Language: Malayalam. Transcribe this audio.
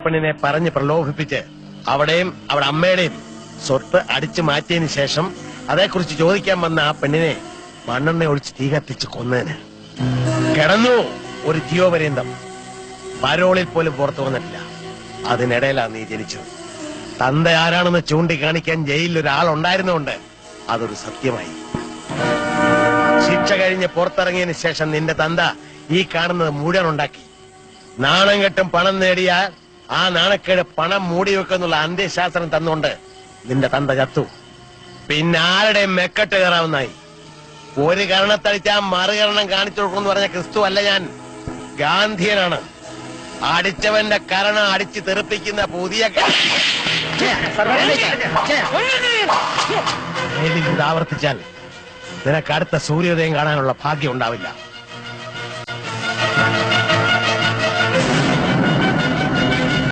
പെണ്ണിനെ പറഞ്ഞ് പ്രലോഭിപ്പിച്ച് അവിടെയും അവിടെ അമ്മയുടെയും സ്വത്ത് അടിച്ചു മാറ്റിയതിനു ശേഷം അതേക്കുറിച്ച് ചോദിക്കാൻ വന്ന ആ പെണ്ണിനെ മണ്ണെണ്ണ ഒഴിച്ച് തീ കത്തിച്ച് കൊന്നതിന് കിടന്നു ഒരു ജീവപര്യന്തം. പരോളിൽ പോലും പുറത്തു വന്നിട്ടില്ല. അതിനിടയിലാണ് നീ ജനിച്ചത്. തന്ത ആരാണെന്ന് ചൂണ്ടിക്കാണിക്കാൻ ജയിലിൽ ഒരാളുണ്ടായിരുന്നുകൊണ്ട് അതൊരു സത്യമായി. ശിക്ഷ കഴിഞ്ഞ് പുറത്തിറങ്ങിയതിന് ശേഷം നിന്റെ തന്ത ഈ കാണുന്നത് മുഴുവൻ ഉണ്ടാക്കി. നാണം കെട്ടും പണം നേടിയാൽ ആ നാണക്കേട് പണം മൂടിവെക്കുന്നുള്ള അന്ത്യശാസ്ത്രം തന്നുകൊണ്ട് നിന്റെ തന്ത ചത്തു. പിന്നെ ആരുടെയും മെക്കെട്ട് കയറാവുന്നായി. ഒരു കരണത്തടിച്ചാൽ മറുകരണം കാണിച്ചു കൊടുക്കുമെന്ന് പറഞ്ഞ ക്രിസ്തു അല്ല ഞാൻ, ഗാന്ധിയനാണ്. അടിച്ചവന്റെ കരണം അടിച്ചു തെറിപ്പിക്കുന്ന പുതിയ ആവർത്തിച്ചാൽ നിനക്ക് അടുത്ത സൂര്യോദയം കാണാനുള്ള ഭാഗ്യം ഉണ്ടാവില്ല.